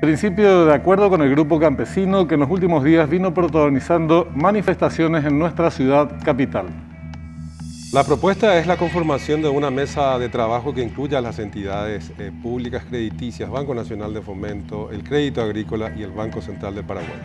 Principio de acuerdo con el grupo campesino que en los últimos días vino protagonizando manifestaciones en nuestra ciudad capital. La propuesta es la conformación de una mesa de trabajo que incluya a las entidades públicas crediticias, Banco Nacional de Fomento, el Crédito Agrícola y el Banco Central del Paraguay.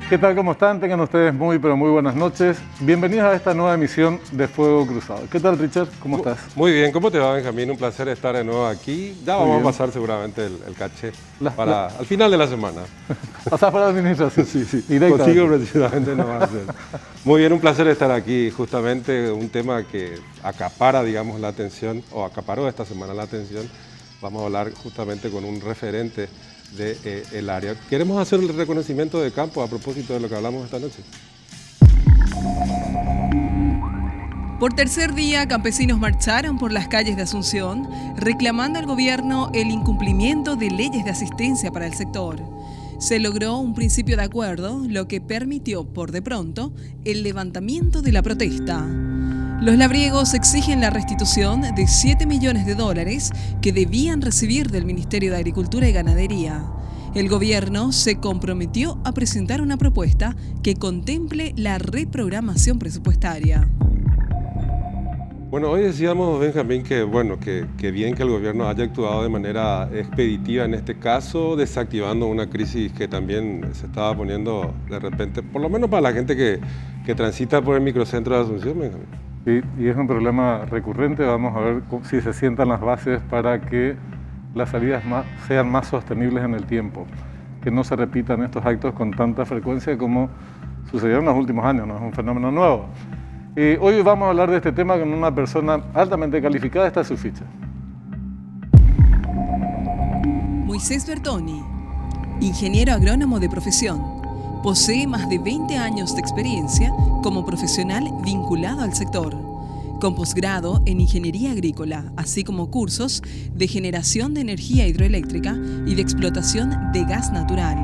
¿Qué tal? ¿Cómo están? Tengan ustedes muy buenas noches. Bienvenidos a esta nueva emisión de Fuego Cruzado. ¿Qué tal, Richard? ¿Cómo estás? Muy bien, ¿cómo te va, Benjamín? Un placer estar de nuevo aquí. Ya vamos a pasar seguramente el caché al final de la semana. ¿Pasás para la administración? Sí. Contigo precisamente no va a ser. Muy bien, un placer estar aquí. Justamente un tema que acapara, digamos, la atención, o acaparó esta semana la atención. Vamos a hablar justamente con un referente del área. Queremos hacer el reconocimiento de campo a propósito de lo que hablamos esta noche. Por tercer día, campesinos marcharon por las calles de Asunción reclamando al gobierno el incumplimiento de leyes de asistencia para el sector. Se logró un principio de acuerdo, lo que permitió, por de pronto, el levantamiento de la protesta. Los labriegos exigen la restitución de $7 millones que debían recibir del Ministerio de Agricultura y Ganadería. El gobierno se comprometió a presentar una propuesta que contemple la reprogramación presupuestaria. Bueno, hoy decíamos, Benjamín, que bien que el gobierno haya actuado de manera expeditiva en este caso, desactivando una crisis que también se estaba poniendo de repente, por lo menos para la gente que transita por el microcentro de Asunción, Benjamín. Y es un problema recurrente. Vamos a ver si se sientan las bases para que las salidas sean más sostenibles en el tiempo, que no se repitan estos actos con tanta frecuencia como sucedió en los últimos años, no es un fenómeno nuevo. Hoy vamos a hablar de este tema con una persona altamente calificada. Está su ficha. Moisés Bertoni, ingeniero agrónomo de profesión. Posee más de 20 años de experiencia como profesional vinculado al sector, con posgrado en Ingeniería Agrícola, así como cursos de generación de energía hidroeléctrica y de explotación de gas natural.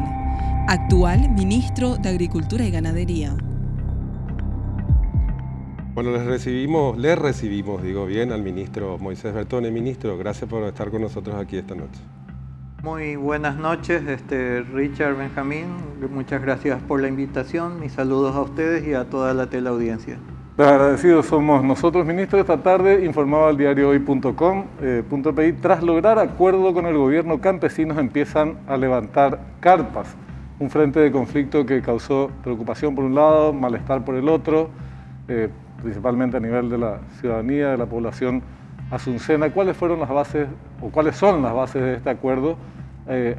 Actual ministro de Agricultura y Ganadería. Bueno, le recibimos al ministro Moisés Bertoni. Ministro, gracias por estar con nosotros aquí esta noche. Muy buenas noches, Richard, Benjamín. Muchas gracias por la invitación. Mis saludos a ustedes y a toda la teleaudiencia. Los agradecidos somos nosotros, ministro. Esta tarde informaba al diario hoy.com.pi, tras lograr acuerdo con el gobierno, campesinos empiezan a levantar carpas. Un frente de conflicto que causó preocupación por un lado, malestar por el otro, principalmente a nivel de la ciudadanía, de la población asuncena. ¿Cuáles fueron las bases, o cuáles son las bases de este acuerdo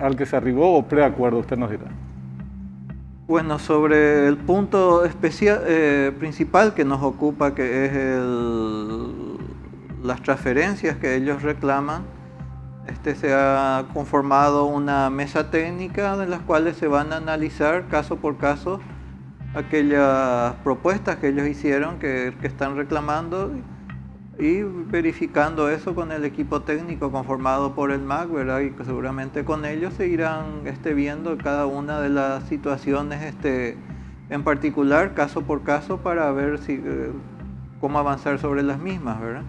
al que se arribó, o preacuerdo? Usted nos dirá. Bueno, sobre el punto principal que nos ocupa, que es las transferencias que ellos reclaman, se ha conformado una mesa técnica de las cuales se van a analizar caso por caso aquellas propuestas que ellos hicieron, que están reclamando, y verificando eso con el equipo técnico conformado por el MAC, ¿verdad? Y que seguramente con ellos se irán viendo cada una de las situaciones en particular, caso por caso, para ver cómo avanzar sobre las mismas, ¿verdad?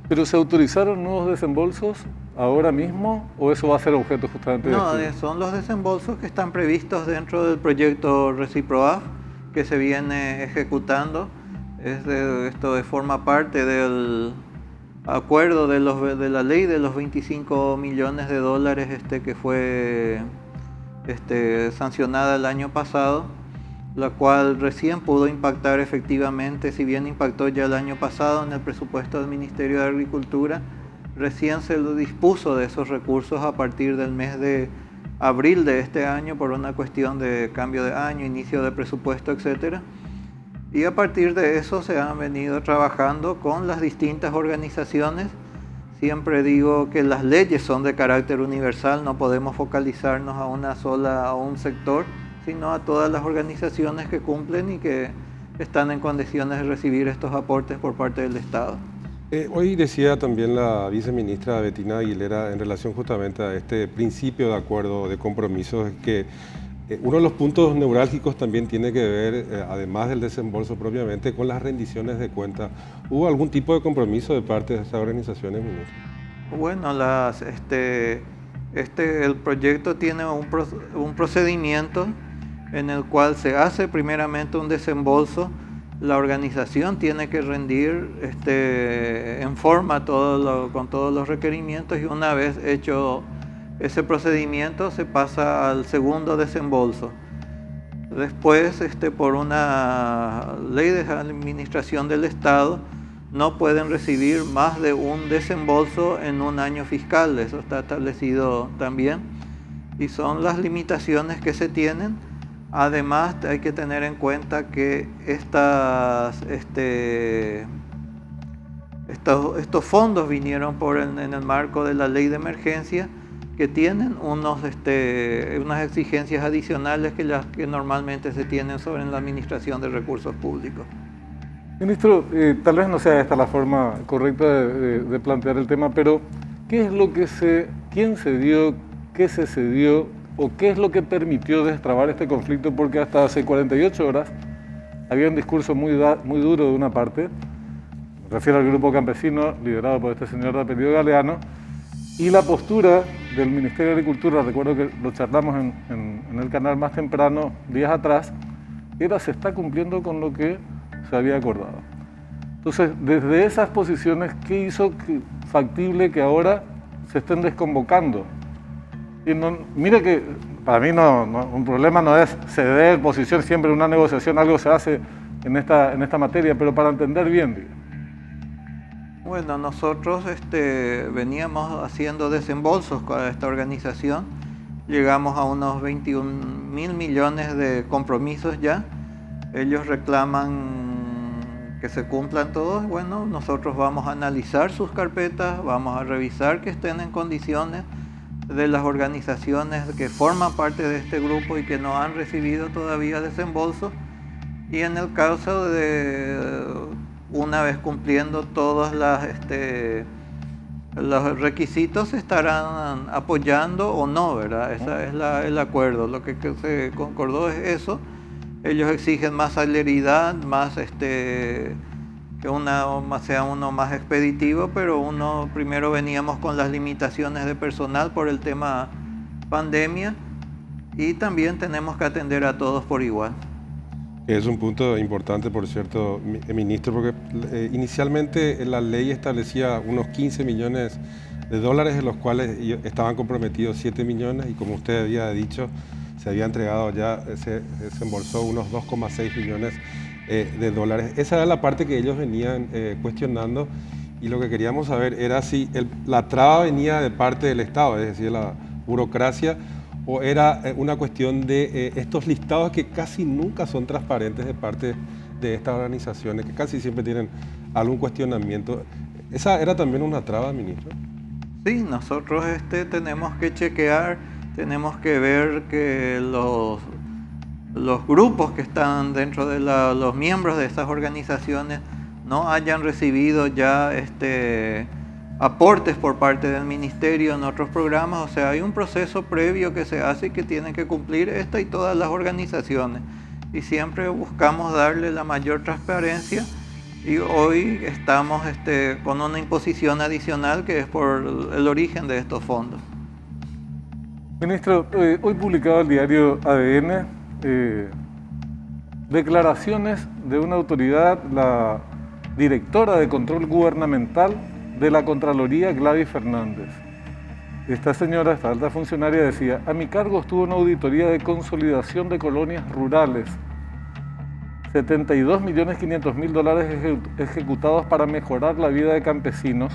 ¿Pero se autorizaron nuevos desembolsos ahora mismo, o eso va a ser objeto justamente de estudio? No, son los desembolsos que están previstos dentro del proyecto ReciproAF que se viene ejecutando. Esto forma parte del acuerdo de la ley de los $25 millones que fue sancionada el año pasado, la cual recién pudo impactar efectivamente, si bien impactó ya el año pasado en el presupuesto del Ministerio de Agricultura, recién se lo dispuso de esos recursos a partir del mes de abril de este año por una cuestión de cambio de año, inicio de presupuesto, etcétera. Y a partir de eso se han venido trabajando con las distintas organizaciones. Siempre digo que las leyes son de carácter universal, no podemos focalizarnos a un sector, sino a todas las organizaciones que cumplen y que están en condiciones de recibir estos aportes por parte del Estado. Hoy decía también la viceministra Bettina Aguilera en relación justamente a este principio de acuerdo de compromisos que Uno de los puntos neurálgicos también tiene que ver, además del desembolso propiamente, con las rendiciones de cuentas. ¿Hubo algún tipo de compromiso de parte de estas organizaciones, ministro? Bueno, el proyecto tiene un procedimiento en el cual se hace primeramente un desembolso. La organización tiene que rendir en forma con todos los requerimientos, y una vez hecho ese procedimiento se pasa al segundo desembolso. Después, por una ley de administración del Estado, no pueden recibir más de un desembolso en un año fiscal. Eso está establecido también y son las limitaciones que se tienen. Además, hay que tener en cuenta que estos fondos vinieron en el marco de la ley de emergencia, que tienen unas exigencias adicionales que las que normalmente se tienen sobre la administración de recursos públicos. Ministro, tal vez no sea esta la forma correcta de plantear el tema, pero ¿qué es lo que quién cedió, qué se cedió o qué es lo que permitió destrabar este conflicto? Porque hasta hace 48 horas había un discurso muy duro de una parte, me refiero al grupo campesino liderado por este señor de apellido Galeano, y la postura del Ministerio de Agricultura, recuerdo que lo charlamos en el canal más temprano, días atrás, era se está cumpliendo con lo que se había acordado. Entonces, desde esas posiciones, ¿qué hizo factible que ahora se estén desconvocando? Y mire que para mí un problema no es ceder posición, siempre en una negociación algo se hace en esta materia, pero para entender bien, digo. Bueno, nosotros veníamos haciendo desembolsos con esta organización, llegamos a unos 21.000 millones de compromisos ya. Ellos reclaman que se cumplan todos. Bueno, nosotros vamos a analizar sus carpetas, vamos a revisar que estén en condiciones de las organizaciones que forman parte de este grupo y que no han recibido todavía desembolso, y en el caso de una vez cumpliendo todos los requisitos, se estarán apoyando o no, ¿verdad? Ese es el acuerdo. Lo que se concordó es eso. Ellos exigen más celeridad, más que sea uno más expeditivo, pero primero veníamos con las limitaciones de personal por el tema pandemia, y también tenemos que atender a todos por igual. Es un punto importante, por cierto, ministro, porque inicialmente la ley establecía unos 15 millones de dólares, de los cuales estaban comprometidos 7 millones, y como usted había dicho, se había entregado ya, se desembolsó unos 2,6 millones de dólares. Esa era la parte que ellos venían cuestionando, y lo que queríamos saber era si la traba venía de parte del Estado, es decir, la burocracia, o era una cuestión de estos listados que casi nunca son transparentes de parte de estas organizaciones, que casi siempre tienen algún cuestionamiento. ¿Esa era también una traba, ministro? Sí, nosotros tenemos que chequear, tenemos que ver que los grupos que están dentro de los miembros de estas organizaciones no hayan recibido ya aportes por parte del ministerio en otros programas. O sea, hay un proceso previo que se hace y que tienen que cumplir esta y todas las organizaciones, y siempre buscamos darle la mayor transparencia, y hoy estamos con una imposición adicional que es por el origen de estos fondos. Ministro, hoy publicado el diario ADN declaraciones de una autoridad, la directora de Control Gubernamental de la Contraloría, Gladys Fernández. Esta señora, esta alta funcionaria, decía: a mi cargo estuvo una auditoría de consolidación de colonias rurales, 72.500.000 dólares ejecutados para mejorar la vida de campesinos.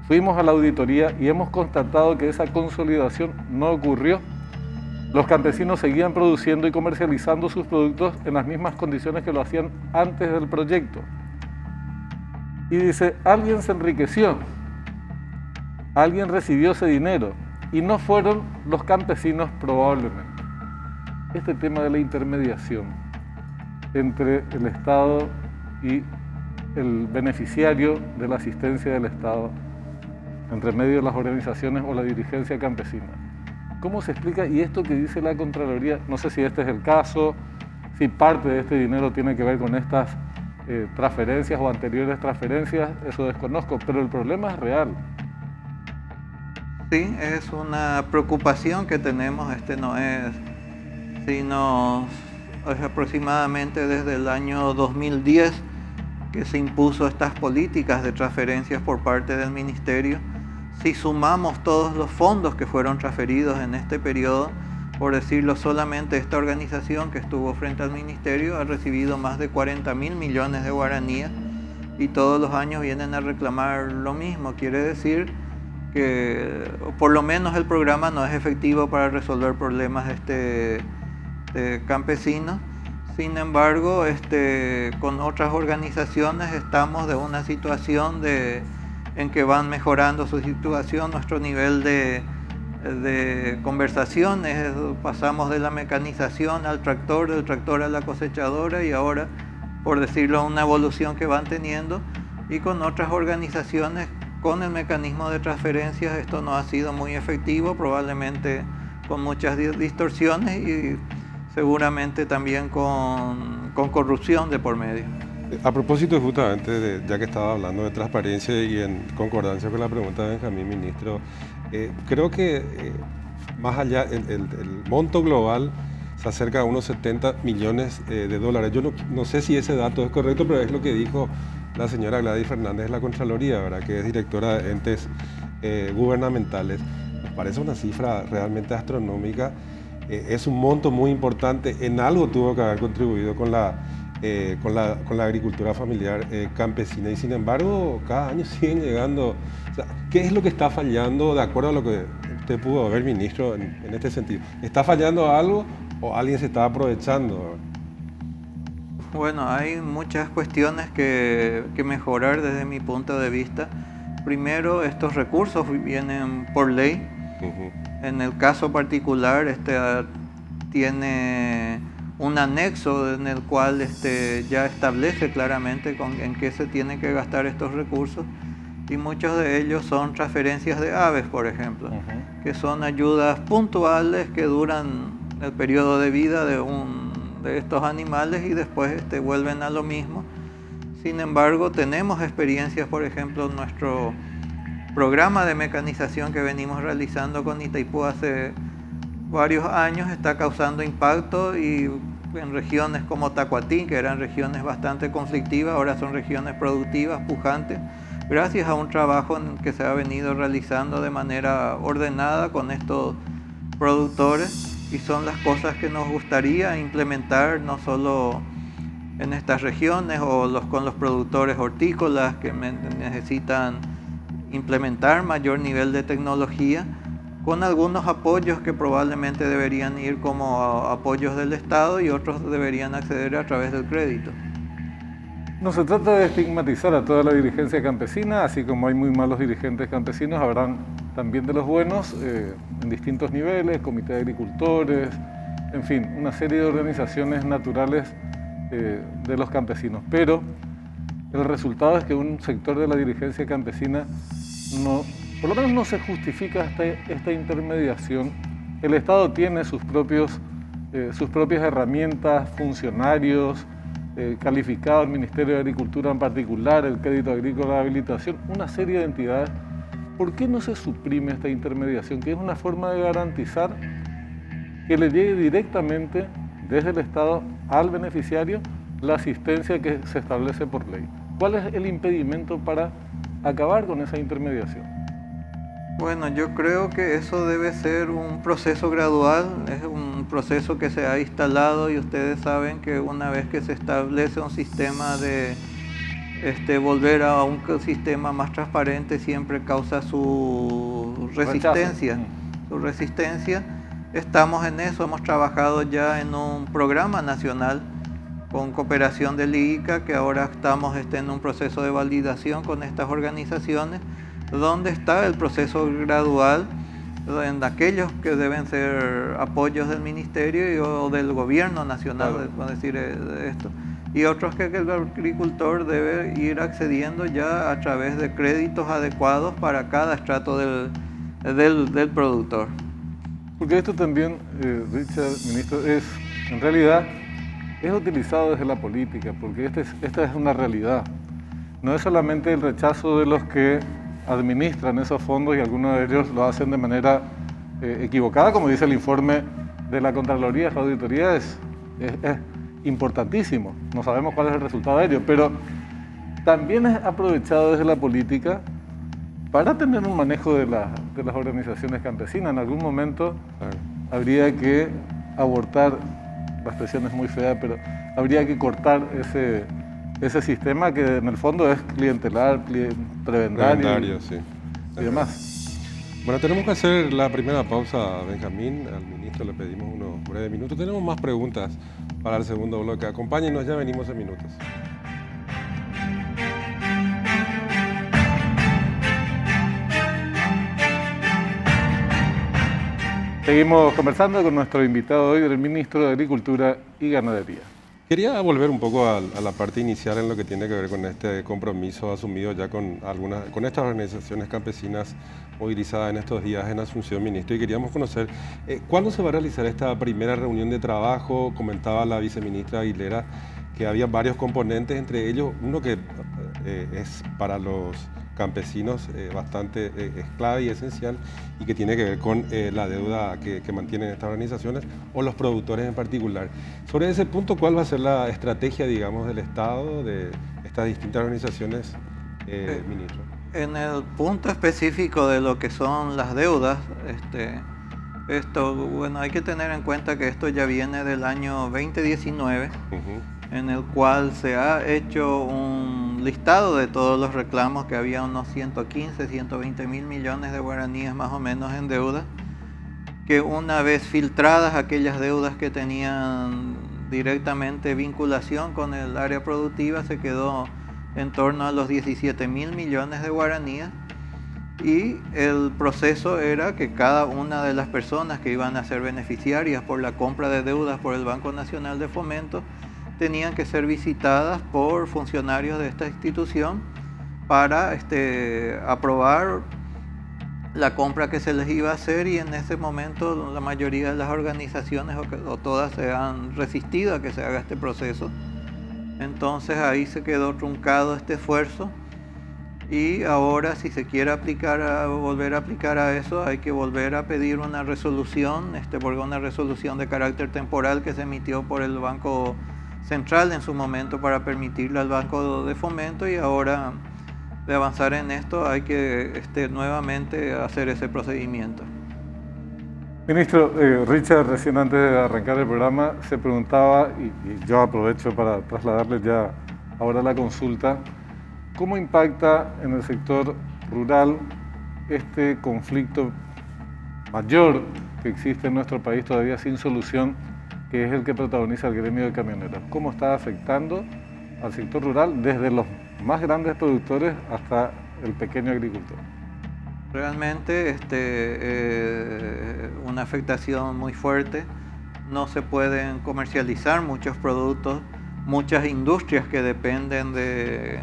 Fuimos a la auditoría y hemos constatado que esa consolidación no ocurrió. Los campesinos seguían produciendo y comercializando sus productos en las mismas condiciones que lo hacían antes del proyecto. Y dice, alguien se enriqueció, alguien recibió ese dinero, y no fueron los campesinos probablemente. Este tema de la intermediación entre el Estado y el beneficiario de la asistencia del Estado, entre medio de las organizaciones o la dirigencia campesina, ¿Cómo se explica? Y esto que dice la Contraloría, no sé si este es el caso, si parte de este dinero tiene que ver con estas transferencias o anteriores transferencias, eso desconozco, pero el problema es real. Sí, es una preocupación que tenemos, no es, sino es aproximadamente desde el año 2010 que se impuso estas políticas de transferencias por parte del Ministerio. Si sumamos todos los fondos que fueron transferidos en este periodo, por decirlo solamente, esta organización que estuvo frente al Ministerio ha recibido más de 40.000 millones de guaraníes y todos los años vienen a reclamar lo mismo. Quiere decir que por lo menos el programa no es efectivo para resolver problemas de campesinos. Sin embargo, con otras organizaciones estamos de una situación en que van mejorando su situación, nuestro nivel de conversaciones, pasamos de la mecanización al tractor, del tractor a la cosechadora y ahora, por decirlo, una evolución que van teniendo, y con otras organizaciones, con el mecanismo de transferencias, esto no ha sido muy efectivo, probablemente con muchas distorsiones y seguramente también con corrupción de por medio. A propósito justamente, ya que estaba hablando de transparencia y en concordancia con la pregunta de Benjamín, ministro, creo que más allá, el monto global se acerca a unos 70 millones de dólares. Yo no sé si ese dato es correcto, pero es lo que dijo la señora Gladys Fernández de la Contraloría, ¿verdad?, que es directora de entes gubernamentales. Me parece una cifra realmente astronómica. Es un monto muy importante. En algo tuvo que haber contribuido con la agricultura familiar campesina y sin embargo cada año siguen llegando. O sea, ¿qué es lo que está fallando de acuerdo a lo que usted pudo ver, ministro, en este sentido? ¿Está fallando algo o alguien se está aprovechando? Bueno, hay muchas cuestiones que mejorar desde mi punto de vista. Primero, estos recursos vienen por ley. En el caso particular, tiene un anexo en el cual ya establece claramente en qué se tienen que gastar estos recursos y muchos de ellos son transferencias de aves, por ejemplo, que son ayudas puntuales que duran el periodo de vida de estos animales y después vuelven a lo mismo. Sin embargo, tenemos experiencias, por ejemplo, nuestro programa de mecanización que venimos realizando con Itaipú hace varios años está causando impacto y en regiones como Tacuatín, que eran regiones bastante conflictivas, ahora son regiones productivas, pujantes, gracias a un trabajo que se ha venido realizando de manera ordenada con estos productores y son las cosas que nos gustaría implementar no solo en estas regiones o con los productores hortícolas que necesitan implementar mayor nivel de tecnología, con algunos apoyos que probablemente deberían ir como apoyos del Estado y otros deberían acceder a través del crédito. No se trata de estigmatizar a toda la dirigencia campesina, así como hay muy malos dirigentes campesinos, habrán también de los buenos en distintos niveles, comité de agricultores, en fin, una serie de organizaciones naturales de los campesinos. Pero el resultado es que un sector de la dirigencia campesina por lo menos no se justifica esta intermediación. El Estado tiene sus propias herramientas, funcionarios, calificados, el Ministerio de Agricultura en particular, el Crédito Agrícola de Habilitación, una serie de entidades. ¿Por qué no se suprime esta intermediación? Que es una forma de garantizar que le llegue directamente desde el Estado al beneficiario la asistencia que se establece por ley. ¿Cuál es el impedimento para acabar con esa intermediación? Bueno, yo creo que eso debe ser un proceso gradual, es un proceso que se ha instalado y ustedes saben que una vez que se establece un sistema de volver a un sistema más transparente siempre causa su resistencia. Estamos en eso, hemos trabajado ya en un programa nacional con cooperación del IICA, que ahora estamos en un proceso de validación con estas organizaciones, donde está el proceso gradual en aquellos que deben ser apoyos del Ministerio o del Gobierno Nacional, por decir esto, y otros que el agricultor debe ir accediendo ya a través de créditos adecuados para cada estrato del productor. Porque esto también, Richard, ministro, en realidad es utilizado desde la política, porque esta es una realidad. No es solamente el rechazo de los que administran esos fondos y algunos de ellos lo hacen de manera equivocada, como dice el informe de la Contraloría, la auditoría es importantísimo, no sabemos cuál es el resultado de ello, pero también es aprovechado desde la política para tener un manejo de las organizaciones campesinas. En algún momento habría que abortar, la expresión es muy fea, pero habría que cortar ese sistema que en el fondo es clientelar, prebendario sí. Y demás. Bueno, tenemos que hacer la primera pausa, Benjamín. Al ministro le pedimos unos breves minutos. Tenemos más preguntas para el segundo bloque. Acompáñenos, ya venimos en minutos. Seguimos conversando con nuestro invitado hoy, el ministro de Agricultura y Ganadería. Quería volver un poco a la parte inicial en lo que tiene que ver con este compromiso asumido ya con estas organizaciones campesinas movilizadas en estos días en Asunción, ministro, y queríamos conocer cuándo se va a realizar esta primera reunión de trabajo. Comentaba la viceministra Aguilera que había varios componentes, entre ellos uno que es para los campesinos bastante es clave y esencial, y que tiene que ver con la deuda que mantienen estas organizaciones o los productores en particular. Sobre ese punto, ¿cuál va a ser la estrategia, digamos, del Estado, de estas distintas organizaciones, ministro? En el punto específico de lo que son las deudas, bueno, hay que tener en cuenta que esto ya viene del año 2019, en el cual se ha hecho un listado de todos los reclamos, que había unos 115, 120 mil millones de guaraníes más o menos en deuda, que una vez filtradas aquellas deudas que tenían directamente vinculación con el área productiva, se quedó en torno a los 17 mil millones de guaraníes, y el proceso era que cada una de las personas que iban a ser beneficiarias por la compra de deudas por el Banco Nacional de Fomento tenían que ser visitadas por funcionarios de esta institución para aprobar la compra que se les iba a hacer, y en ese momento la mayoría de las organizaciones o todas se han resistido a que se haga este proceso. Entonces ahí se quedó truncado este esfuerzo, y ahora si se quiere volver a aplicar a eso, hay que volver a pedir una resolución, porque una resolución de carácter temporal que se emitió por el Banco Central en su momento para permitirle al Banco de Fomento, y ahora de avanzar en esto hay que nuevamente hacer ese procedimiento. Ministro, Richard, recién antes de arrancar el programa, se preguntaba, y yo aprovecho para trasladarle ya ahora la consulta, ¿cómo impacta en el sector rural este conflicto mayor que existe en nuestro país todavía sin solución, que es el que protagoniza el gremio de camioneros? ¿Cómo está afectando al sector rural desde los más grandes productores hasta el pequeño agricultor? Realmente una afectación muy fuerte. No se pueden comercializar muchos productos, muchas industrias que dependen de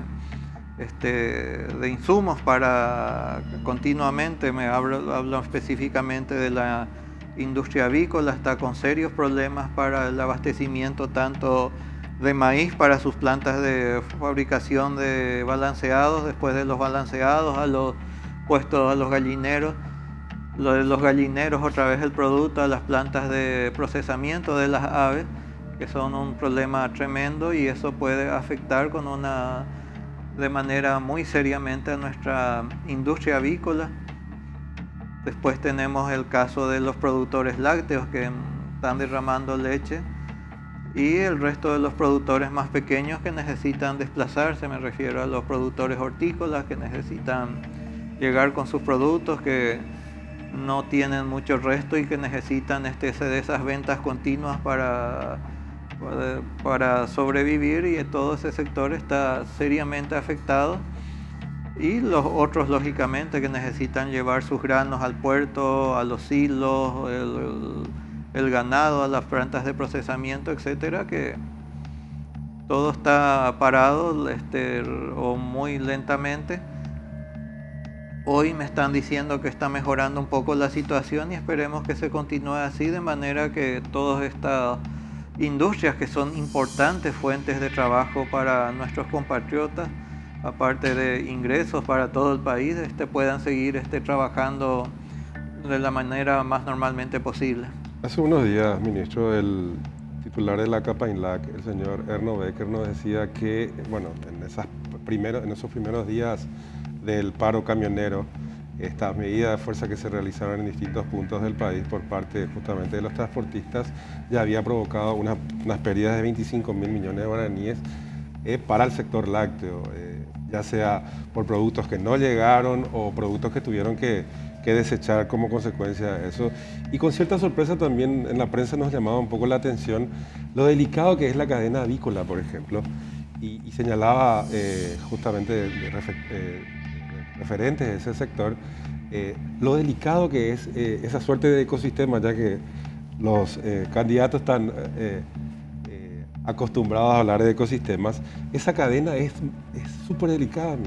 insumos para continuamente. Hablo específicamente de la industria avícola, está con serios problemas para el abastecimiento tanto de maíz para sus plantas de fabricación de balanceados, después de los balanceados a los puestos a los gallineros, lo de los gallineros otra vez el producto a las plantas de procesamiento de las aves, que son un problema tremendo, y eso puede afectar de manera muy seriamente a nuestra industria avícola. Después tenemos el caso de los productores lácteos que están derramando leche, y el resto de los productores más pequeños que necesitan desplazarse. Me refiero a los productores hortícolas que necesitan llegar con sus productos, que no tienen mucho resto y que necesitan de esas ventas continuas para sobrevivir, y todo ese sector está seriamente afectado. Y los otros, lógicamente, que necesitan llevar sus granos al puerto, a los silos, el ganado, a las plantas de procesamiento, etcétera, que todo está parado o muy lentamente. Hoy me están diciendo que está mejorando un poco la situación y esperemos que se continúe así, de manera que todas estas industrias que son importantes fuentes de trabajo para nuestros compatriotas, aparte de ingresos para todo el país, puedan seguir trabajando de la manera más normalmente posible. Hace unos días, ministro, el titular de la CAPAINLAC, el señor Erno Becker, nos decía que, bueno, en esos primeros días del paro camionero, estas medidas de fuerza que se realizaron en distintos puntos del país por parte justamente de los transportistas ya había provocado unas pérdidas de 25.000 millones de guaraníes para el sector lácteo, ya sea por productos que no llegaron o productos que tuvieron que desechar como consecuencia de eso. Y con cierta sorpresa también en la prensa nos llamaba un poco la atención lo delicado que es la cadena avícola, por ejemplo, y señalaba justamente referentes de ese sector lo delicado que es esa suerte de ecosistema, ya que los candidatos están acostumbrados a hablar de ecosistemas. Esa cadena es súper delicada.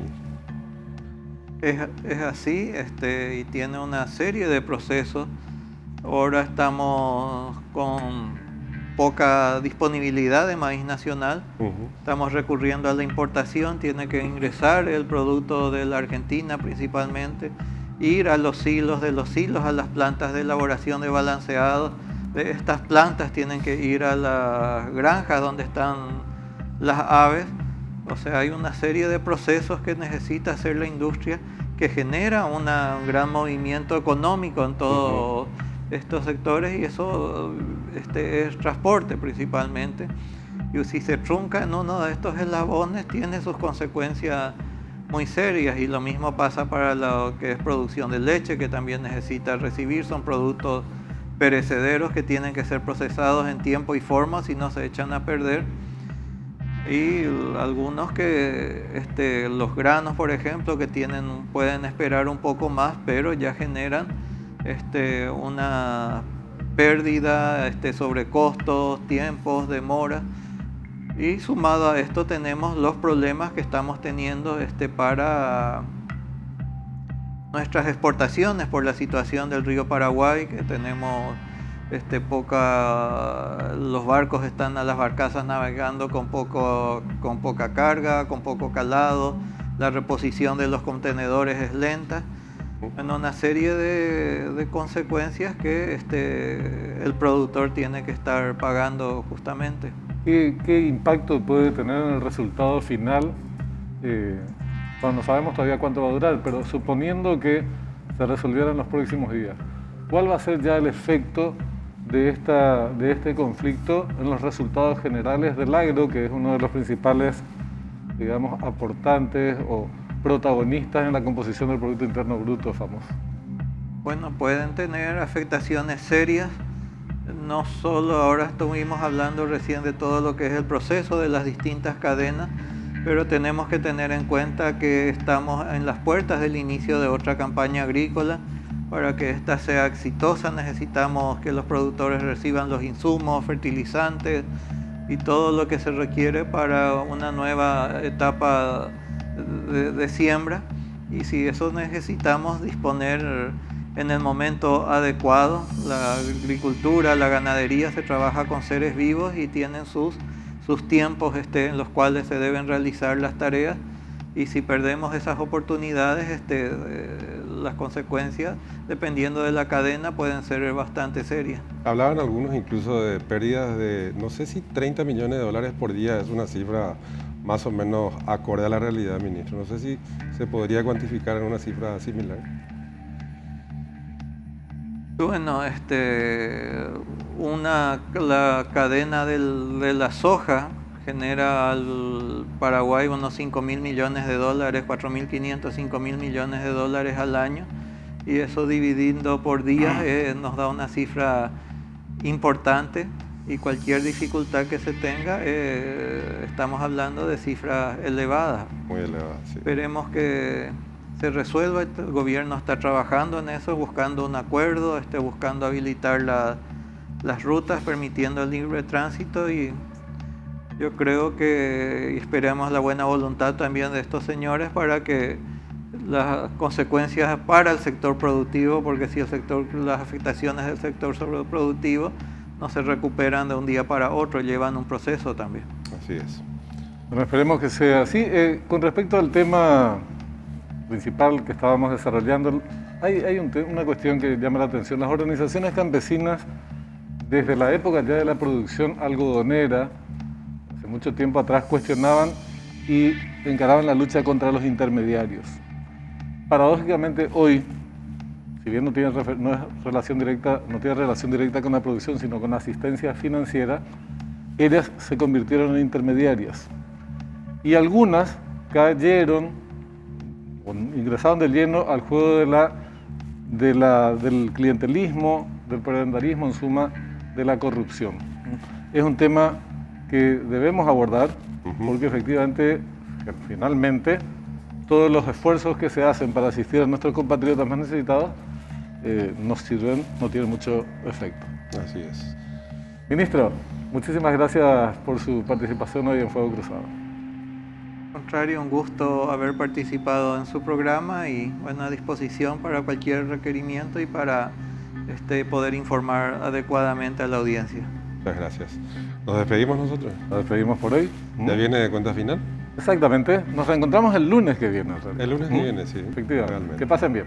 Es así, y tiene una serie de procesos. Ahora estamos con poca disponibilidad de maíz nacional. Estamos recurriendo a la importación, tiene que ingresar el producto de la Argentina principalmente, ir a los silos, de los silos a las plantas de elaboración de balanceado. De estas plantas tienen que ir a las granjas donde están las aves. O sea, hay una serie de procesos que necesita hacer la industria que genera un gran movimiento económico en todos estos sectores, y eso es transporte principalmente. Y si se trunca en uno de estos eslabones, tiene sus consecuencias muy serias, y lo mismo pasa para lo que es producción de leche, que también necesita recibir. Son productos perecederos que tienen que ser procesados en tiempo y forma, si no se echan a perder. Y algunos que los granos, por ejemplo, que pueden esperar un poco más, pero ya generan una pérdida, sobrecostos, tiempos, demora. Y sumado a esto tenemos los problemas que estamos teniendo para nuestras exportaciones por la situación del río Paraguay, que tenemos los barcos están a las barcazas navegando con poca carga, con poco calado, la reposición de los contenedores es lenta. Bueno, una serie de consecuencias que el productor tiene que estar pagando justamente. ¿Qué impacto puede tener en el resultado final? Bueno, no sabemos todavía cuánto va a durar, pero suponiendo que se resolviera en los próximos días, ¿cuál va a ser ya el efecto de este conflicto en los resultados generales del agro, que es uno de los principales, digamos, aportantes o protagonistas en la composición del Producto Interno Bruto famoso? Bueno, pueden tener afectaciones serias. No solo, ahora estuvimos hablando recién de todo lo que es el proceso de las distintas cadenas, pero tenemos que tener en cuenta que estamos en las puertas del inicio de otra campaña agrícola. Para que esta sea exitosa necesitamos que los productores reciban los insumos, fertilizantes y todo lo que se requiere para una nueva etapa de siembra. Y si eso necesitamos disponer en el momento adecuado. La agricultura, la ganadería se trabaja con seres vivos y tienen sus tiempos en los cuales se deben realizar las tareas. Y si perdemos esas oportunidades, las consecuencias, dependiendo de la cadena, pueden ser bastante serias. Hablaban algunos incluso de pérdidas de, no sé si 30 millones de dólares por día es una cifra más o menos acorde a la realidad, ministro. No sé si se podría cuantificar en una cifra similar. Bueno, la cadena de la soja genera al Paraguay unos 5.000 millones de dólares, 4.500, 5.000 millones de dólares al año, y eso dividiendo por días nos da una cifra importante, y cualquier dificultad que se tenga, estamos hablando de cifras elevadas. Muy elevadas, sí. Esperemos que se resuelva. El gobierno está trabajando en eso, buscando un acuerdo, buscando habilitar las rutas, permitiendo el libre tránsito, y yo creo que esperemos la buena voluntad también de estos señores para que las consecuencias para el sector productivo, porque si las afectaciones del sector productivo no se recuperan de un día para otro, llevan un proceso también. Así es. Bueno, esperemos que sea así. Con respecto al tema principal que estábamos desarrollando, hay una cuestión que llama la atención. Las organizaciones campesinas, desde la época ya de la producción algodonera, hace mucho tiempo atrás, cuestionaban y encaraban la lucha contra los intermediarios. Paradójicamente hoy, si bien no tiene relación directa con la producción, sino con asistencia financiera, ellas se convirtieron en intermediarias. Y algunas cayeron, o ingresaron de lleno al juego del clientelismo, del prebendarismo, en suma, de la corrupción. Es un tema que debemos abordar, porque efectivamente, finalmente, todos los esfuerzos que se hacen para asistir a nuestros compatriotas más necesitados no sirven, no tienen mucho efecto. Así es. Ministro, muchísimas gracias por su participación hoy en Fuego Cruzado. Al contrario, un gusto haber participado en su programa y buena disposición para cualquier requerimiento y para poder informar adecuadamente a la audiencia. Muchas gracias. ¿Nos despedimos nosotros? Nos despedimos por hoy. ¿Ya viene de cuenta final? Exactamente. Nos reencontramos el lunes que viene. El lunes que viene, sí. Efectivamente. Realmente. Que pasen bien.